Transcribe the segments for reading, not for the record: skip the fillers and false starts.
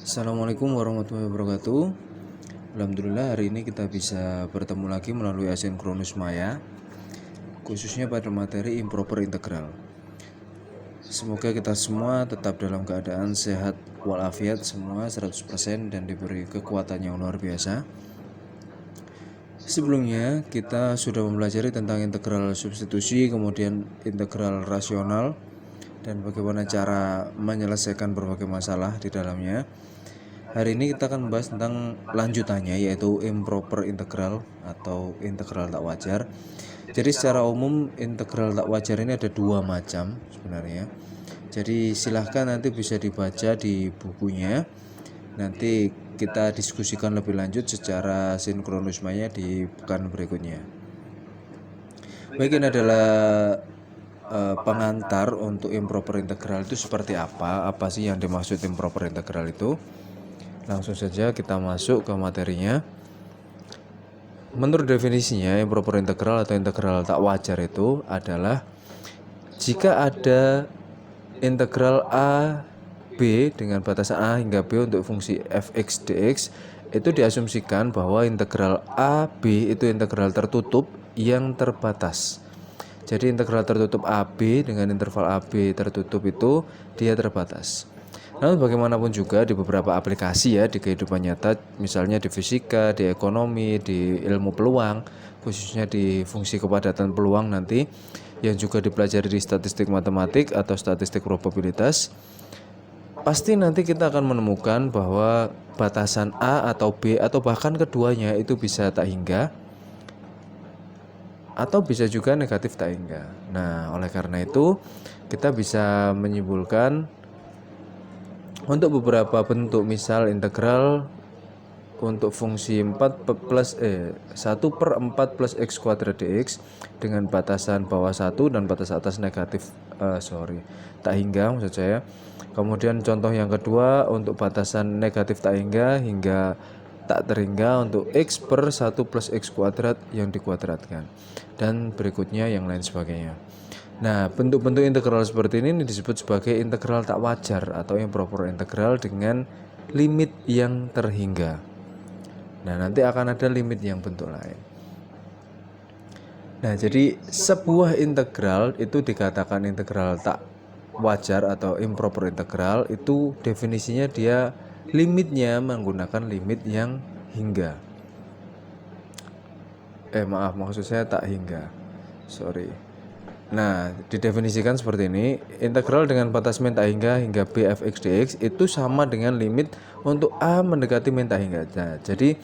Assalamualaikum warahmatullahi wabarakatuh. Alhamdulillah hari ini kita bisa bertemu lagi melalui asinkronus Maya, khususnya pada materi improper integral. Semoga kita semua tetap dalam keadaan sehat walafiat semua 100% dan diberi kekuatan yang luar biasa. Sebelumnya kita sudah mempelajari tentang integral substitusi, kemudian integral rasional, dan bagaimana cara menyelesaikan berbagai masalah di dalamnya. Hari ini kita akan membahas tentang lanjutannya, yaitu improper integral atau integral tak wajar. Jadi secara umum integral tak wajar ini ada dua macam sebenarnya. Jadi silahkan nanti bisa dibaca di bukunya. Nanti kita diskusikan lebih lanjut secara sinkronus Maya di pekan berikutnya. Baik, ini adalah pengantar untuk improper integral itu seperti apa sih yang dimaksud improper integral itu. Langsung saja kita masuk ke materinya. Menurut definisinya, improper integral atau integral tak wajar itu adalah jika ada integral a b dengan batasan a hingga b untuk fungsi fx dx, itu diasumsikan bahwa integral a b itu integral tertutup yang terbatas. Jadi integral tertutup AB dengan interval AB tertutup itu dia terbatas. Namun bagaimanapun juga di beberapa aplikasi ya di kehidupan nyata, misalnya di fisika, di ekonomi, di ilmu peluang, khususnya di fungsi kepadatan peluang nanti yang juga dipelajari di statistik matematik atau statistik probabilitas, pasti nanti kita akan menemukan bahwa batasan A atau B atau bahkan keduanya itu bisa tak hingga atau bisa juga negatif tak hingga. Nah, oleh karena itu kita bisa menyimpulkan untuk beberapa bentuk, misal integral untuk fungsi 1/4 plus x kuadrat dx dengan batasan bawah 1 dan batas atas negatif tak hingga maksud saya. Kemudian contoh yang kedua untuk batasan negatif tak hingga hingga tak terhingga untuk x per 1 plus x kuadrat yang dikuadratkan, dan berikutnya yang lain sebagainya. Nah, bentuk-bentuk integral seperti ini disebut sebagai integral tak wajar atau improper integral dengan limit yang terhingga. Nah, nanti akan ada limit yang bentuk lain. Nah, jadi sebuah integral itu dikatakan integral tak wajar atau improper integral itu definisinya dia limitnya menggunakan limit yang hingga. Maksud saya tak hingga. Nah, didefinisikan seperti ini. Integral dengan batas min tak hingga b fx dx itu sama dengan limit untuk a mendekati min tak hingga. Nah, jadi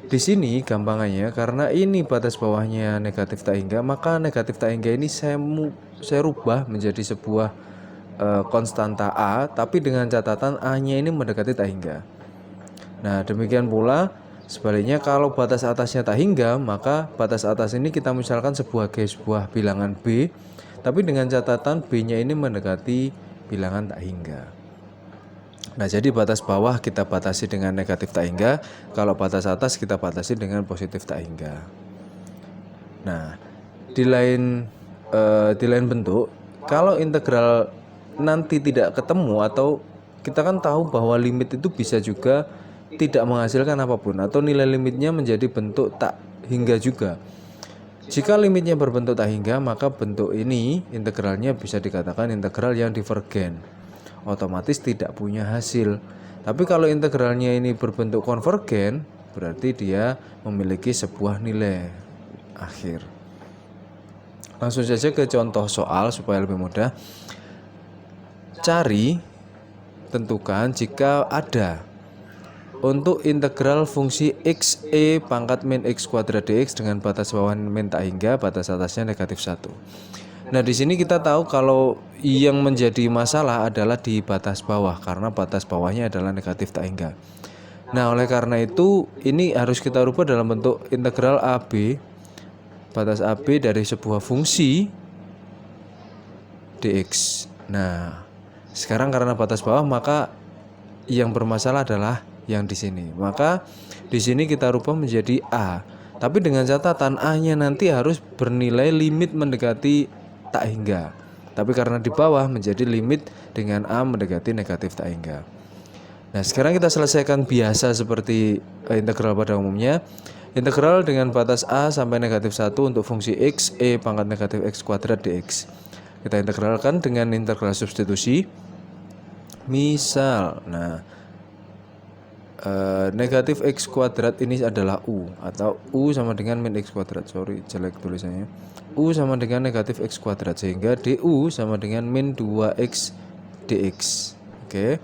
di sini gampangannya karena ini batas bawahnya negatif tak hingga, maka negatif tak hingga ini saya rubah menjadi sebuah konstanta a, tapi dengan catatan a-nya ini mendekati tak hingga. Nah, demikian pula sebaliknya kalau batas atasnya tak hingga, maka batas atas ini kita misalkan sebuah bilangan b, tapi dengan catatan b-nya ini mendekati bilangan tak hingga. Nah, jadi batas bawah kita batasi dengan negatif tak hingga, kalau batas atas kita batasi dengan positif tak hingga. Nah, di lain bentuk, kalau integral nanti tidak ketemu, atau kita kan tahu bahwa limit itu bisa juga tidak menghasilkan apapun atau nilai limitnya menjadi bentuk tak hingga juga. Jika limitnya berbentuk tak hingga, maka bentuk ini integralnya bisa dikatakan integral yang divergen, otomatis tidak punya hasil. Tapi kalau integralnya ini berbentuk konvergen, berarti dia memiliki sebuah nilai akhir. Langsung saja ke contoh soal supaya lebih mudah. Tentukan jika ada untuk integral fungsi x e pangkat min x kuadrat dx dengan batas bawah min tak hingga, batas atasnya negatif 1. Nah, di sini kita tahu kalau yang menjadi masalah adalah di batas bawah karena batas bawahnya adalah negatif tak hingga. Nah, oleh karena itu ini harus kita rubah dalam bentuk integral AB, batas AB dari sebuah fungsi dx. Nah, sekarang karena batas bawah maka yang bermasalah adalah yang di sini. Maka di sini kita rubah menjadi a. Tapi dengan catatan a-nya nanti harus bernilai limit mendekati tak hingga. Tapi karena di bawah menjadi limit dengan a mendekati negatif tak hingga. Nah, sekarang kita selesaikan biasa seperti integral pada umumnya. Integral dengan batas A sampai -1 untuk fungsi X, E pangkat negatif X kuadrat dx. Kita integralkan dengan integral substitusi. Misal, negatif X kuadrat ini adalah U, atau U sama dengan min X kuadrat. Sorry, jelek tulisannya. U sama dengan negatif X kuadrat, sehingga DU sama dengan min 2X dx. Oke.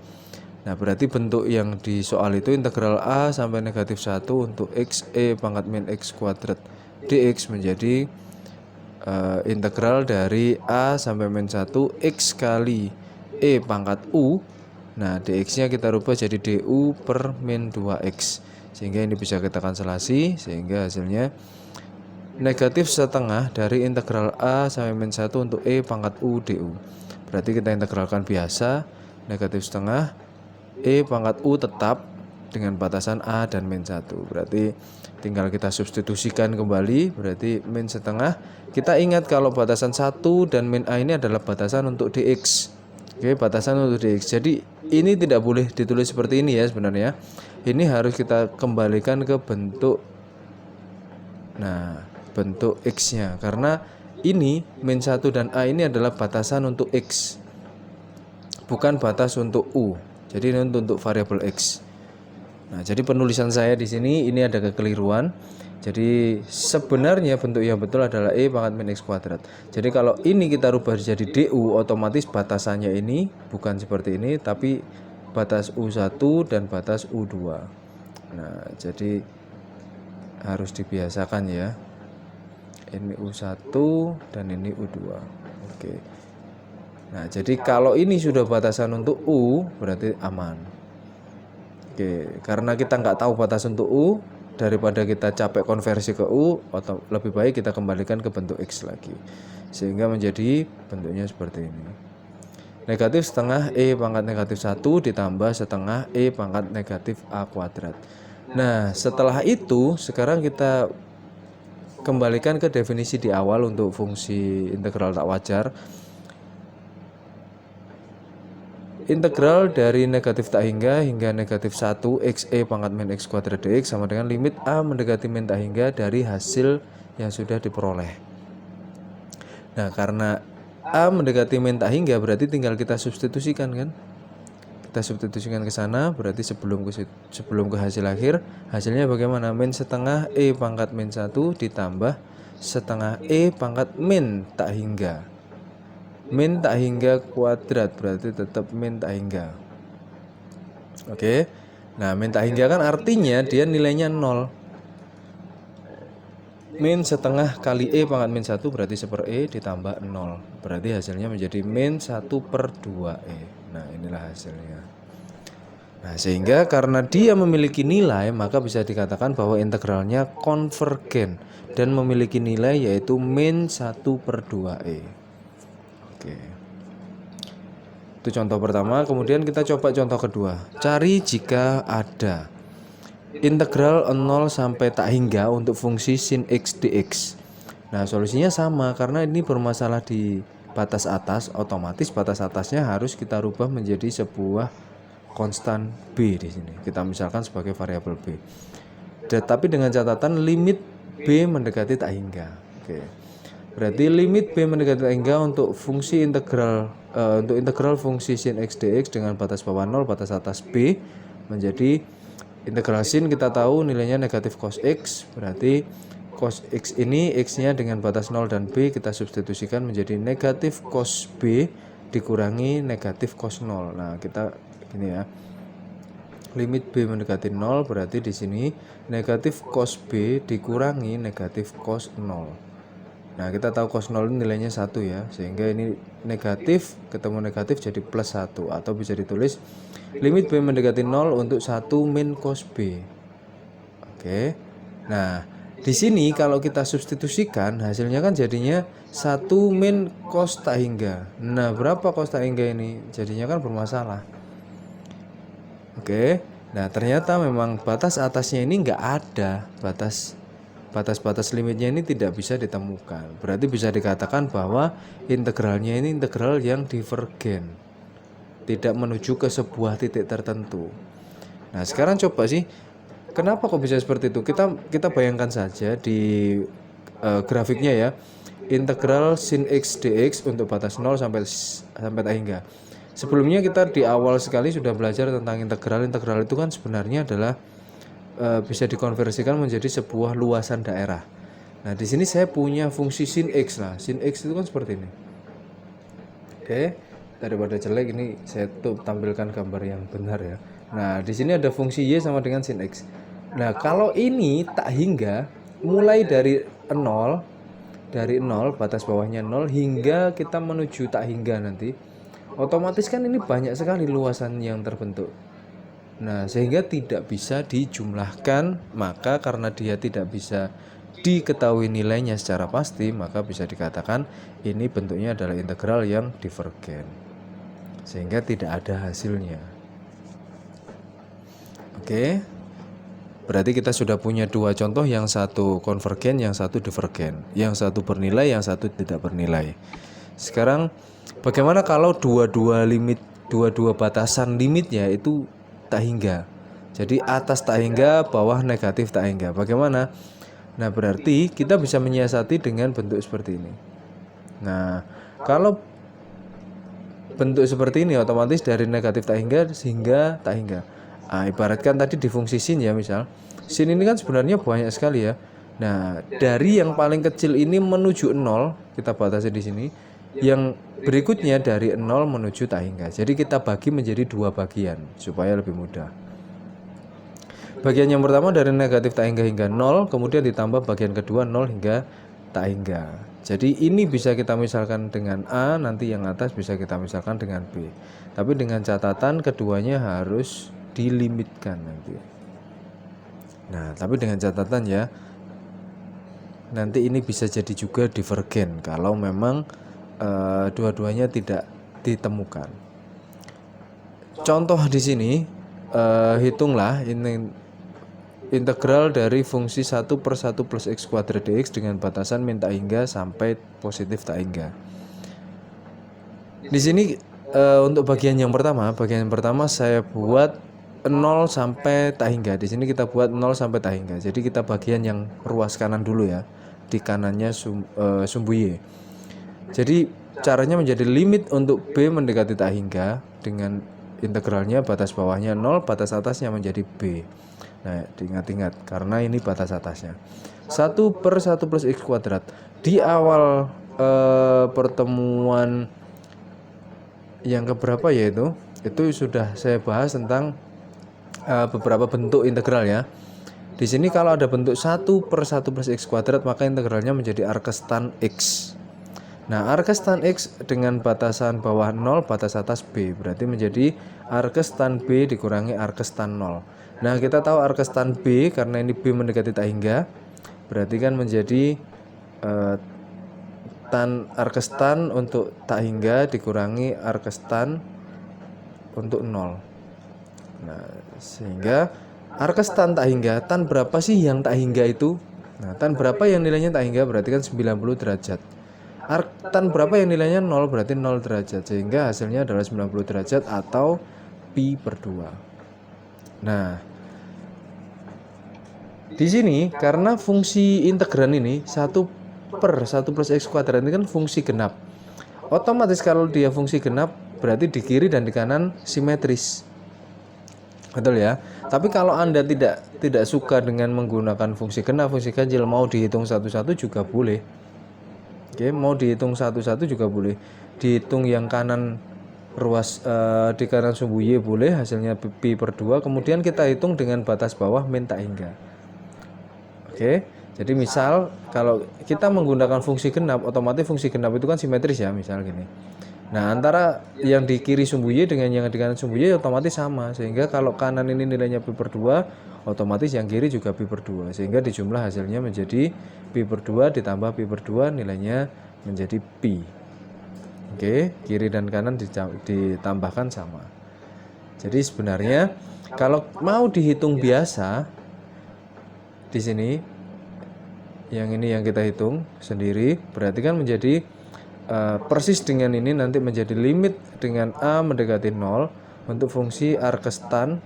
Nah, berarti bentuk yang di soal itu integral A sampai -1 untuk X E pangkat min X kuadrat dx menjadi integral dari A sampai min 1 X kali E pangkat U. Nah, dx nya kita rubah jadi du per min 2x, sehingga ini bisa kita kanselasi, sehingga hasilnya negatif setengah dari integral A sampai min 1 untuk E pangkat U du. Berarti kita integralkan biasa, negatif setengah E pangkat U tetap dengan batasan A dan min 1. Berarti tinggal kita substitusikan kembali, berarti min setengah. Kita ingat kalau batasan 1 dan min A ini adalah batasan untuk dx. Oke, batasan untuk dx. Jadi ini tidak boleh ditulis seperti ini ya sebenarnya. Ini harus kita kembalikan ke bentuk, bentuk x-nya. Karena ini min 1 dan A ini adalah batasan untuk x, bukan batas untuk U. Jadi ini untuk variabel X. Nah, jadi penulisan saya di sini ini ada kekeliruan. Jadi sebenarnya bentuk yang betul adalah E pangkat min X kuadrat. Jadi kalau ini kita rubah jadi DU, otomatis batasannya ini bukan seperti ini, tapi batas U1 dan batas U2. Nah, jadi harus dibiasakan ya. Ini U1 dan ini U2. Oke. Nah, jadi kalau ini sudah batasan untuk U, berarti aman. Oke, karena kita nggak tahu batas untuk U, daripada kita capek konversi ke U, atau lebih baik kita kembalikan ke bentuk X lagi, sehingga menjadi bentuknya seperti ini. Negatif setengah E pangkat -1 ditambah setengah E pangkat negatif A kuadrat. Nah, setelah itu, sekarang kita kembalikan ke definisi di awal untuk fungsi integral tak wajar. Integral dari negatif tak hingga negatif 1 X E pangkat min X kuadrat dx sama dengan limit A mendekati min tak hingga dari hasil yang sudah diperoleh. Nah, karena A mendekati min tak hingga berarti tinggal kita substitusikan kan. Kita substitusikan ke sana, berarti sebelum ke hasil akhir, hasilnya bagaimana? Min setengah E pangkat min 1 ditambah setengah E pangkat min tak hingga. Min tak hingga kuadrat berarti tetap min tak hingga. Oke. Nah, min tak hingga kan artinya dia nilainya 0. Min setengah kali E pangkat min 1 berarti 1 E ditambah 0. Berarti hasilnya menjadi min 1 per 2E. Nah, inilah hasilnya. Nah, sehingga karena dia memiliki nilai, maka bisa dikatakan bahwa integralnya konvergen dan memiliki nilai yaitu min 1 per 2E. Oke. Itu contoh pertama, kemudian kita coba contoh kedua. Cari jika ada integral 0 sampai tak hingga untuk fungsi sin X dx. Nah, solusinya sama karena ini bermasalah di batas atas, otomatis batas atasnya harus kita rubah menjadi sebuah konstan B di sini. Kita misalkan sebagai variabel B. Tapi dengan catatan limit B mendekati tak hingga. Oke. Berarti limit B mendekati tak hingga untuk fungsi integral untuk integral fungsi sin X dx dengan batas bawah 0, batas atas B menjadi integral sin kita tahu nilainya negatif cos X, berarti cos X ini X-nya dengan batas 0 dan B kita substitusikan menjadi negatif cos B dikurangi negatif cos 0. Nah, kita gini ya. Limit B mendekati 0 berarti di sini negatif cos B dikurangi negatif cos 0. Nah, kita tahu cos 0 ini nilainya 1 ya, sehingga ini negatif ketemu negatif jadi plus 1, atau bisa ditulis limit B mendekati 0 untuk 1 min cos B. Oke. Nah, di sini kalau kita substitusikan hasilnya kan jadinya 1 min cos tak hingga. Nah, berapa cos tak hingga ini? Jadinya kan bermasalah. Oke. Nah, ternyata memang batas atasnya ini enggak ada, batas limitnya ini tidak bisa ditemukan. Berarti bisa dikatakan bahwa integralnya ini integral yang divergen, tidak menuju ke sebuah titik tertentu. Nah, sekarang coba sih, kenapa kok bisa seperti itu? Kita bayangkan saja di grafiknya ya. Integral sin x dx untuk batas 0 sampai tak hingga. Sebelumnya kita di awal sekali sudah belajar tentang integral. Integral itu kan sebenarnya adalah bisa dikonversikan menjadi sebuah luasan daerah. Nah, di sini saya punya fungsi sin x lah. Sin x itu kan seperti ini. Oke, daripada jelek ini saya tuh tampilkan gambar yang benar ya. Nah, di sini ada fungsi y sama dengan sin x. Nah, kalau ini tak hingga mulai dari 0, batas bawahnya 0 hingga kita menuju tak hingga nanti, otomatis kan ini banyak sekali luasan yang terbentuk. Nah, sehingga tidak bisa dijumlahkan, maka karena dia tidak bisa diketahui nilainya secara pasti, maka bisa dikatakan ini bentuknya adalah integral yang divergen, sehingga tidak ada hasilnya. Oke, berarti kita sudah punya dua contoh, yang satu konvergen, yang satu divergen, yang satu bernilai, yang satu tidak bernilai. Sekarang bagaimana kalau dua-dua batasan limitnya itu tak hingga? Jadi atas tak hingga, bawah negatif tak hingga. Bagaimana? Nah, berarti kita bisa menyiasati dengan bentuk seperti ini. Nah, kalau bentuk seperti ini otomatis dari negatif tak hingga sehingga tak hingga. Nah, ibaratkan tadi di fungsi sin ya, misal sin ini kan sebenarnya banyak sekali ya. Nah, dari yang paling kecil ini menuju 0 kita batasi di sini. Yang berikutnya dari 0 menuju tak hingga. Jadi kita bagi menjadi dua bagian supaya lebih mudah. Bagian yang pertama dari negatif tak hingga 0, kemudian ditambah bagian kedua 0 hingga tak hingga. Jadi ini bisa kita misalkan dengan A, nanti yang atas bisa kita misalkan dengan B. Tapi dengan catatan keduanya harus dilimitkan nanti. Nah, tapi dengan catatan ya, nanti ini bisa jadi juga divergen kalau memang dua-duanya tidak ditemukan. Contoh di sini, hitunglah ini integral dari fungsi 1/1 plus x kuadrat dx dengan batasan min tak hingga sampai positif tak hingga. Di sini untuk bagian yang pertama saya buat 0 sampai tak hingga. Di sini kita buat 0 sampai tak hingga. Jadi kita bagian yang ruas kanan dulu ya. Di kanannya sumbu y. Jadi caranya menjadi limit untuk b mendekati tak hingga dengan integralnya batas bawahnya 0, batas atasnya menjadi b. Nah, diingat-ingat karena ini batas atasnya. 1/1 plus x kuadrat. Di awal pertemuan yang keberapa yaitu itu sudah saya bahas tentang beberapa bentuk integral ya. Di sini kalau ada bentuk 1/1 plus x kuadrat, maka integralnya menjadi arcus tan x. Nah, arcus tan x dengan batasan bawah 0, batas atas b, berarti menjadi arcus tan b dikurangi arcus tan 0. Nah, kita tahu arcus tan b karena ini b mendekati tak hingga, berarti kan menjadi tan arcus tan untuk tak hingga dikurangi arcus tan untuk 0. Nah, sehingga arcus tan tak hingga, tan berapa sih yang tak hingga itu? Nah, tan berapa yang nilainya tak hingga berarti kan 90 derajat. Tan berapa yang nilainya 0 berarti 0 derajat, sehingga hasilnya adalah 90 derajat atau pi per 2. Nah, di sini karena fungsi integran ini 1/1 plus x kuadrat ini kan fungsi genap. Otomatis kalau dia fungsi genap berarti di kiri dan di kanan simetris. Betul ya. Tapi kalau Anda tidak suka dengan menggunakan fungsi genap, fungsi ganjil, mau dihitung satu-satu juga boleh. Oke, mau dihitung satu-satu juga boleh. Dihitung yang kanan ruas di kanan sumbu y boleh, hasilnya pi per 2. Kemudian kita hitung dengan batas bawah min tak hingga. Oke, jadi misal kalau kita menggunakan fungsi genap, otomatis fungsi genap itu kan simetris ya, misal gini. Nah, antara yang di kiri sumbu y dengan yang di kanan sumbu y otomatis sama. Sehingga kalau kanan ini nilainya pi per 2, otomatis yang kiri juga pi per 2. Sehingga dijumlah hasilnya menjadi pi per 2 ditambah pi per 2, nilainya menjadi pi. Oke, kiri dan kanan ditambahkan sama. Jadi sebenarnya kalau mau dihitung biasa, di sini yang ini yang kita hitung sendiri, berarti kan menjadi persis dengan ini nanti menjadi limit dengan a mendekati 0 untuk fungsi arcus tan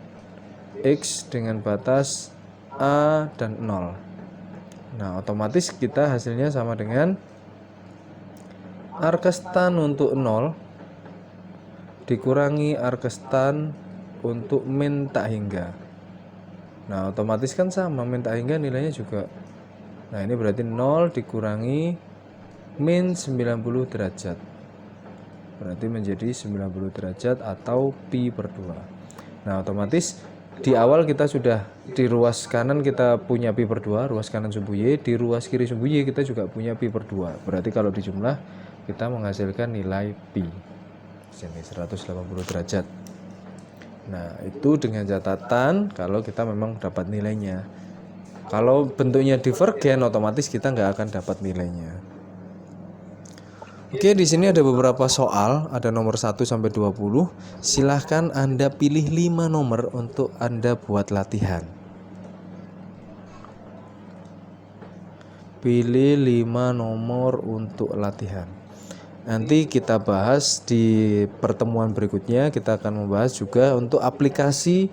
X dengan batas A dan 0. Nah, otomatis kita hasilnya sama dengan arkestan untuk 0 dikurangi arkestan untuk min tak hingga. Nah, otomatis kan sama, min tak hingga nilainya juga. Nah, ini berarti 0 dikurangi min 90 derajat. Berarti menjadi 90 derajat atau pi per 2. Nah, otomatis di awal kita sudah di ruas kanan kita punya pi per 2, ruas kanan sumbu Y, di ruas kiri sumbu Y kita juga punya pi per 2. Berarti kalau dijumlah kita menghasilkan nilai pi. Sini 180 derajat. Nah, itu dengan catatan kalau kita memang dapat nilainya. Kalau bentuknya divergen, otomatis kita nggak akan dapat nilainya. Oke, di sini ada beberapa soal, ada nomor 1 sampai 20. Silahkan Anda pilih 5 nomor untuk Anda buat latihan. Pilih 5 nomor untuk latihan. Nanti kita bahas di pertemuan berikutnya, kita akan membahas juga untuk aplikasi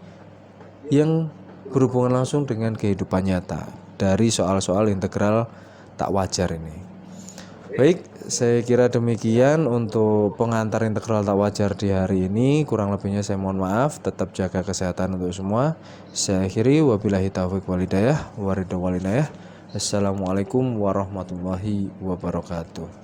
yang berhubungan langsung dengan kehidupan nyata dari soal-soal integral tak wajar ini. Baik, saya kira demikian untuk pengantar integral tak wajar di hari ini. Kurang lebihnya saya mohon maaf. Tetap jaga kesehatan untuk semua. Saya akhiri, wabillahi taufiq walhidayah, waridha walinayah. Assalamualaikum warahmatullahi wabarakatuh.